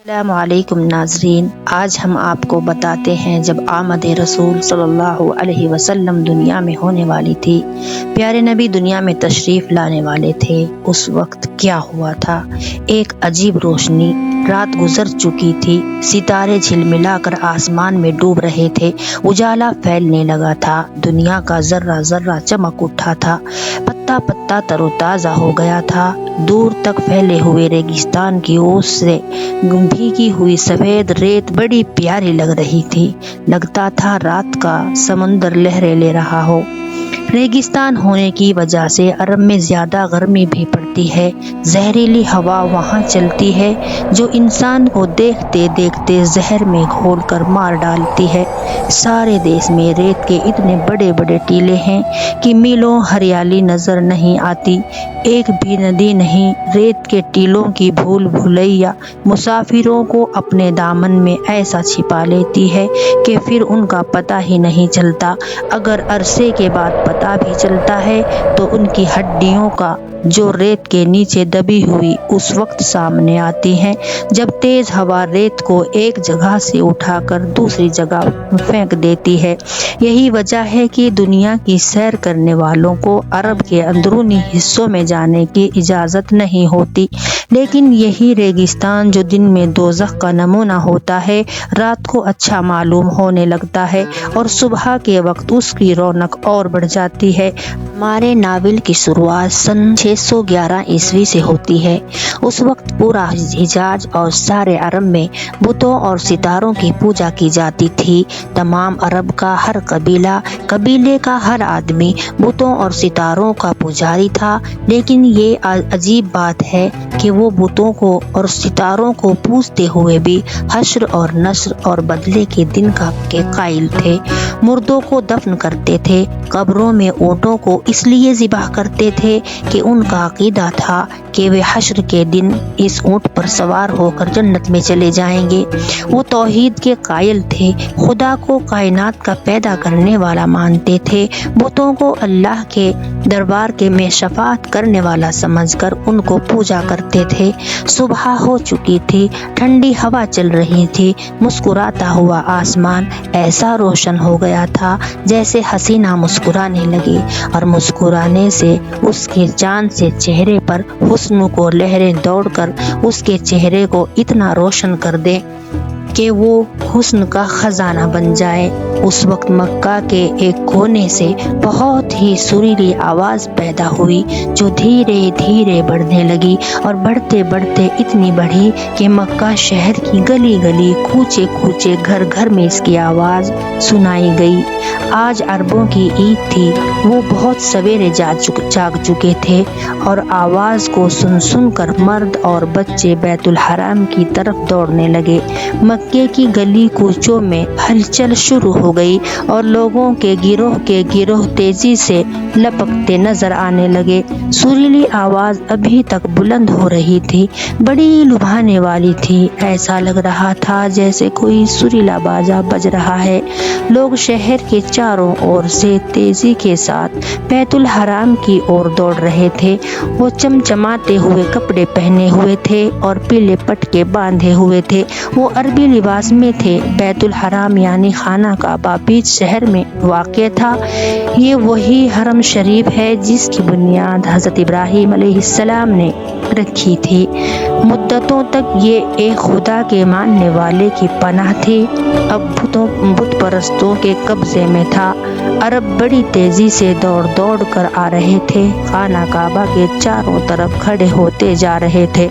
السلام علیکم ناظرین، آج ہم آپ کو بتاتے ہیں جب آمد رسول صلی اللہ علیہ وسلم دنیا میں ہونے والی تھی، پیارے نبی دنیا میں تشریف لانے والے تھے، اس وقت کیا ہوا تھا۔ ایک عجیب روشنی، رات گزر چکی تھی، ستارے جھلملا کر آسمان میں ڈوب رہے تھے، اجالا پھیلنے لگا تھا، دنیا کا ذرہ ذرہ چمک اٹھا تھا، پتا پتا تر و تازہ ہو گیا تھا، دور تک پھیلے ہوئے ریگستان کی اوس سے بھیگی ہوئی سفید ریت بڑی پیاری لگ رہی تھی، لگتا تھا رات کا سمندر لہریں لے رہا ہو۔ ریگستان ہونے کی وجہ سے عرب میں زیادہ گرمی بھی پڑتی ہے، زہریلی ہوا وہاں چلتی ہے جو انسان کو دیکھتے دیکھتے زہر میں گھول کر مار ڈالتی ہے۔ سارے دیش میں ریت کے اتنے بڑے بڑے ٹیلے ہیں کہ میلوں ہریالی نظر نہیں آتی، ایک بھی ندی نہیں، ریت کے ٹیلوں کی بھول بھلیا مسافروں کو اپنے دامن میں ایسا چھپا لیتی ہے کہ پھر ان کا پتہ ہی نہیں چلتا، اگر عرصے کے بعد پتہ بھی چلتا ہے تو ان کی ہڈیوں کا جو ریت کے نیچے دبی ہوئی اس وقت سامنے آتی ہیں جب تیز ہوا ریت کو ایک جگہ سے اٹھا کر دوسری جگہ پھینک دیتی ہے۔ یہی وجہ ہے کہ دنیا کی سیر کرنے والوں کو عرب کے اندرونی حصوں میں جانے کی اجازت نہیں ہوتی، لیکن یہی ریگستان جو دن میں دوزخ کا نمونہ ہوتا ہے، رات کو اچھا معلوم ہونے لگتا ہے اور صبح کے وقت اس کی رونق اور بڑھ جاتی ہے۔ ہمارے ناول کی شروعات سن 611 عیسوی سے ہوتی ہے۔ اس وقت پورا حجاز اور سارے عرب میں بتوں اور ستاروں کی پوجا کی جاتی تھی، تمام عرب کا ہر قبیلے کا ہر آدمی بتوں اور ستاروں کا پجاری تھا، لیکن یہ عجیب بات ہے کہ وہ بتوں کو اور ستاروں کو پوجتے ہوئے بھی حشر اور نشر اور بدلے کے دن کے قائل تھے، مردوں کو دفن کرتے تھے، قبروں میں اونٹوں کو اس لیے ذبح کرتے تھے کہ ان کا عقیدہ تھا کہ وہ حشر کے دن اس اونٹ پر سوار ہو کر جنت میں چلے جائیں گے۔ وہ توحید کے قائل تھے، خدا کو کائنات کا پیدا کرنے والا مانتے تھے، بتوں کو اللہ کے دربار میں شفاعت کرنے والا سمجھ کر ان کو پوجا کرتے تھے۔ صبح ہو چکی تھی، ٹھنڈی ہوا چل رہی تھی، مسکراتا ہوا آسمان ایسا روشن ہو گیا تھا جیسے حسینہ مسکرانے لگے، اور مسکرانے سے اس کے چاند سے چہرے پر حسن کو لہریں دوڑ کر اس کے چہرے کو اتنا روشن کر دے کہ وہ حسن کا خزانہ بن جائے۔ اس وقت مکہ کے ایک کونے سے بہت ہی سریلی آواز پیدا ہوئی جو دھیرے دھیرے بڑھنے لگی، اور بڑھتے بڑھتے اتنی بڑھی کہ مکہ شہر کی گلی گلی، کوچے کوچے، گھر گھر میں اس کی آواز سنائی گئی۔ آج عربوں کی عید تھی، وہ بہت سویرے جاگ چکے تھے، اور آواز کو سن سن کر مرد اور بچے بیت الحرام کی طرف دوڑنے لگے۔ مکے کی گلی کوچوں میں ہلچل شروع ہو گئی اور لوگوں کے گروہ تیزی سے لپکتے نظر آنے لگے۔ سریلی آواز ابھی تک بلند ہو رہی تھی، بڑی لبھانے والی تھی، ایسا لگ رہا تھا جیسے کوئی سریلا باجا بج رہا ہے۔ لوگ شہر کے چاروں اور سے تیزی کے ساتھ بیت الحرام کی اور دوڑ رہے تھے۔ وہ چمچماتے ہوئے کپڑے پہنے ہوئے تھے اور پیلے پٹکے باندھے ہوئے تھے، وہ عربی لباس میں تھے۔ بیت الحرام یعنی خانہ کعبہ بیچ شہر میں واقع تھا۔ یہ وہی حرم شریف ہے جس کی بنیاد حضرت ابراہیم علیہ السلام نے رکھی تھی۔ مدتوں تک یہ ایک خدا کے ماننے والے کی پناہ تھی، اب بت پرستوں کے قبضے میں تھا۔ عرب بڑی تیزی سے دوڑ کر آ رہے تھے، خانہ کعبہ کے چاروں طرف کھڑے ہوتے جا رہے تھے۔